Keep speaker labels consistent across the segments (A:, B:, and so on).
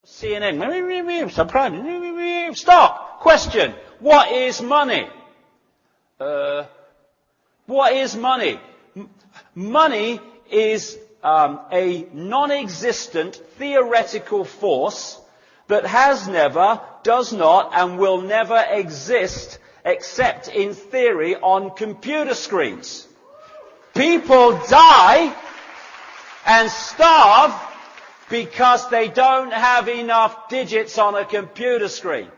A: CNN, subprime, stop. Question. What is money? What is money? Money is a non-existent theoretical force that has never, does not, and will never exist except in theory on computer screens. People die and starve because they don't have enough digits on a computer screen.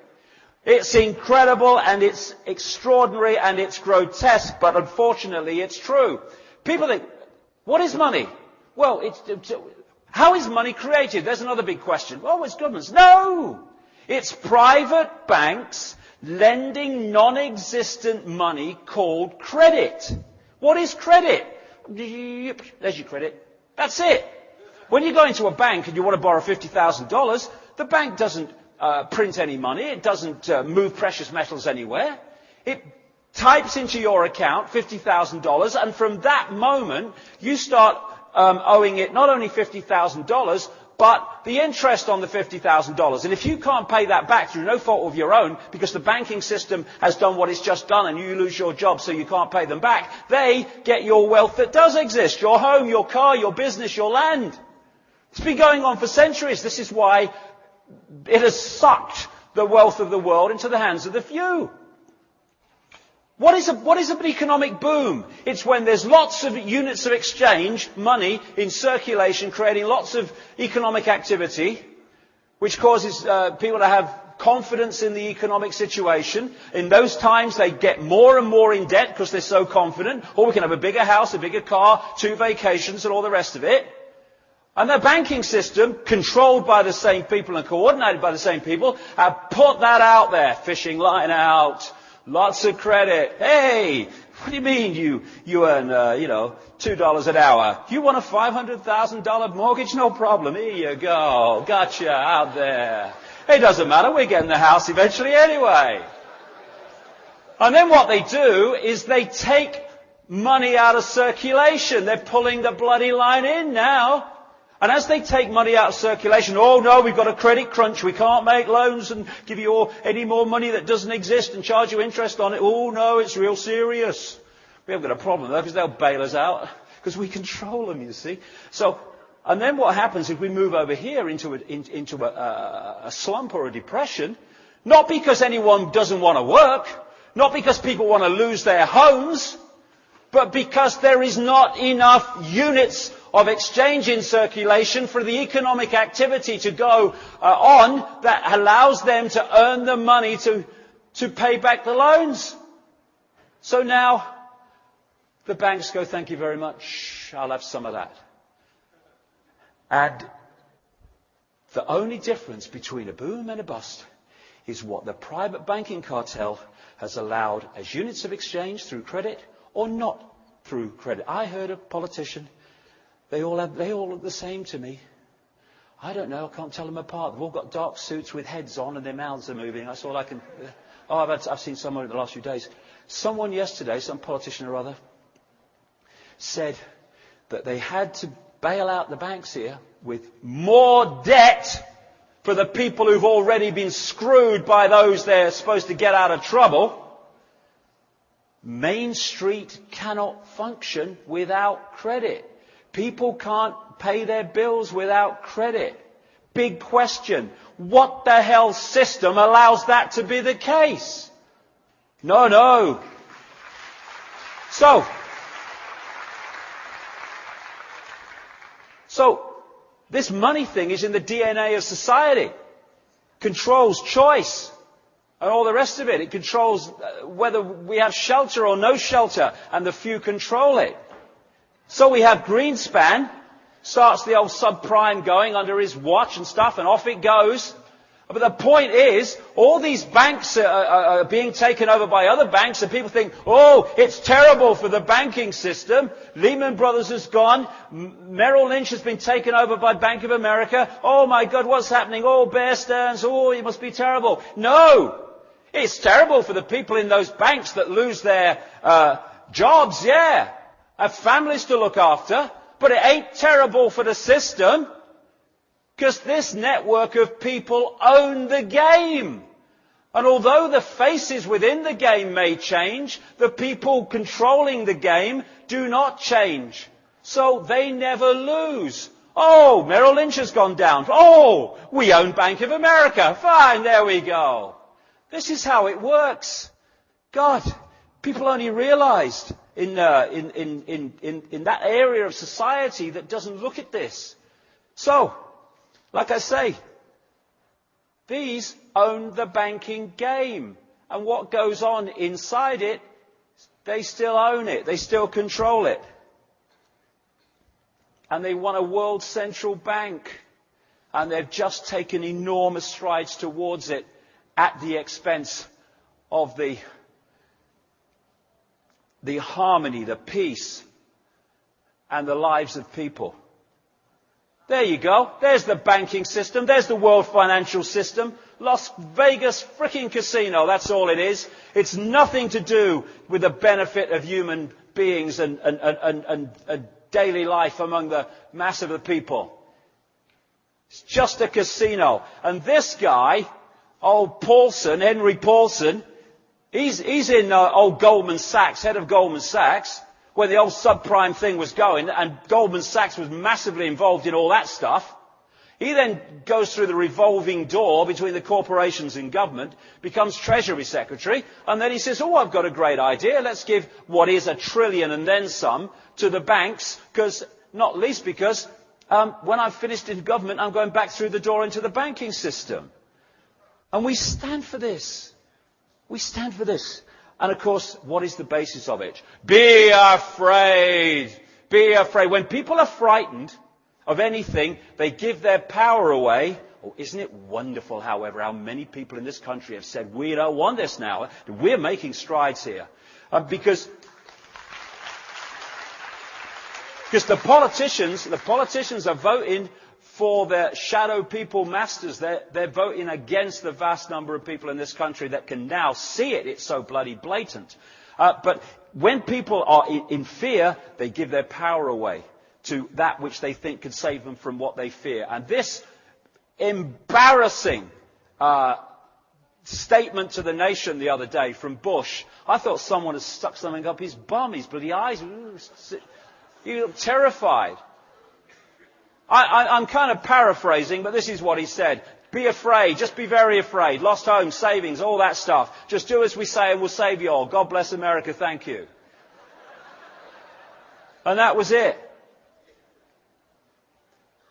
A: It's incredible and it's extraordinary and it's grotesque, but unfortunately it's true. People think, what is money? Well, how is money created? There's another big question. Oh, it's governments. No! It's private banks lending non-existent money called credit. What is credit? There's your credit. That's it. When you go into a bank and you want to borrow $50,000, the bank doesn't print any money. It doesn't move precious metals anywhere. It types into your account $50,000, and from that moment, you start owing it not only $50,000, but the interest on the $50,000. And if you can't pay that back through no fault of your own, because the banking system has done what it's just done and you lose your job so you can't pay them back, they get your wealth that does exist, your home, your car, your business, your land. It's been going on for centuries. This is why it has sucked the wealth of the world into the hands of the few. What is an economic boom? It's when there's lots of units of exchange, money in circulation, creating lots of economic activity, which causes people to have confidence in the economic situation. In those times, they get more and more in debt because they're so confident. Or we can have a bigger house, a bigger car, 2 vacations, and all the rest of it. And the banking system, controlled by the same people and coordinated by the same people, have put that out there. Fishing line out. Lots of credit. Hey, what do you mean you earn, $2 an hour? You want a $500,000 mortgage? No problem. Here you go. Gotcha out there. It doesn't matter. We're getting the house eventually anyway. And then what they do is they take money out of circulation. They're pulling the bloody line in now. And as they take money out of circulation, oh no, we've got a credit crunch, we can't make loans and give you any more money that doesn't exist and charge you interest on it. Oh no, it's real serious. We haven't got a problem though, because they'll bail us out, because we control them, you see. So, and then what happens if we move over here into a slump or a depression, not because anyone doesn't want to work, not because people want to lose their homes, but because there is not enough units of exchange in circulation for the economic activity to go on that allows them to earn the money to pay back the loans. So now the banks go, thank you very much, I'll have some of that. And the only difference between a boom and a bust is what the private banking cartel has allowed as units of exchange through credit or not through credit. I heard a politician, they all look the same to me. I don't know, I can't tell them apart. They've all got dark suits with heads on and their mouths are moving. That's all I can... I've seen someone in the last few days. Someone yesterday, some politician or other, said that they had to bail out the banks here with more debt for the people who've already been screwed by those they're supposed to get out of trouble. Main Street cannot function without credit. People can't pay their bills without credit. Big question. What the hell system allows that to be the case? No. So this money thing is in the DNA of society. Controls choice and all the rest of it. It controls whether we have shelter or no shelter, and the few control it. So we have Greenspan, starts the old subprime going under his watch and stuff, and off it goes. But the point is, all these banks are being taken over by other banks, and people think, oh, it's terrible for the banking system. Lehman Brothers has gone. Merrill Lynch has been taken over by Bank of America. Oh my God, what's happening? Oh, Bear Stearns. Oh, it must be terrible. No! It's terrible for the people in those banks that lose their jobs, yeah. Have families to look after. But it ain't terrible for the system. Because this network of people own the game. And although the faces within the game may change, the people controlling the game do not change. So they never lose. Oh, Merrill Lynch has gone down. Oh, we own Bank of America. Fine, there we go. This is how it works. God, people only realized in that area of society that doesn't look at this. So, like I say, these own the banking game. And what goes on inside it, they still own it. They still control it. And they want a world central bank. And they've just taken enormous strides towards it at the expense of the harmony, the peace, and the lives of people. There you go. There's the banking system. There's the world financial system. Las Vegas frickin' casino. That's all it is. It's nothing to do with the benefit of human beings and daily life among the mass of the people. It's just a casino. And this guy, old Paulson, Henry Paulson, he's in old Goldman Sachs, head of Goldman Sachs, where the old subprime thing was going, and Goldman Sachs was massively involved in all that stuff. He then goes through the revolving door between the corporations and government, becomes Treasury Secretary, and then he says, oh, I've got a great idea. Let's give what is $1 trillion and then some to the banks, not least because when I've finished in government, I'm going back through the door into the banking system. And we stand for this. We stand for this. And of course, what is the basis of it? Be afraid. Be afraid. When people are frightened of anything, they give their power away. Oh, isn't it wonderful, however, how many people in this country have said, we don't want this now. We're making strides here. Because the politicians are voting for their shadow people masters. They're voting against the vast number of people in this country that can now see it. It's so bloody blatant. But when people are in fear, they give their power away to that which they think can save them from what they fear. And this embarrassing statement to the nation the other day from Bush, I thought someone had stuck something up his bum, his bloody eyes. You look terrified. I'm kind of paraphrasing, but this is what he said. Be afraid. Just be very afraid. Lost homes, savings, all that stuff. Just do as we say and we'll save you all. God bless America. Thank you. And that was it.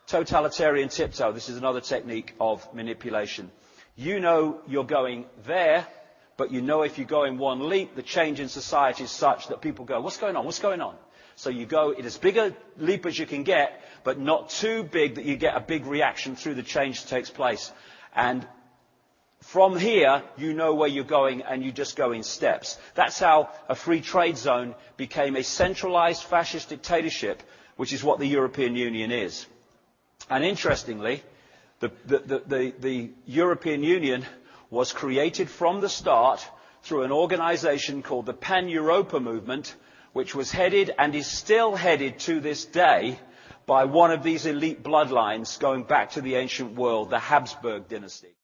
A: Totalitarian tiptoe. This is another technique of manipulation. You know you're going there, but you know if you go in one leap, the change in society is such that people go, what's going on? What's going on? So you go in as big a leap as you can get, but not too big that you get a big reaction through the change that takes place. And from here, you know where you're going and you just go in steps. That's how a free trade zone became a centralized fascist dictatorship, which is what the European Union is. And interestingly, the European Union was created from the start through an organization called the Pan-Europa Movement, which was headed and is still headed to this day by one of these elite bloodlines going back to the ancient world, the Habsburg dynasty.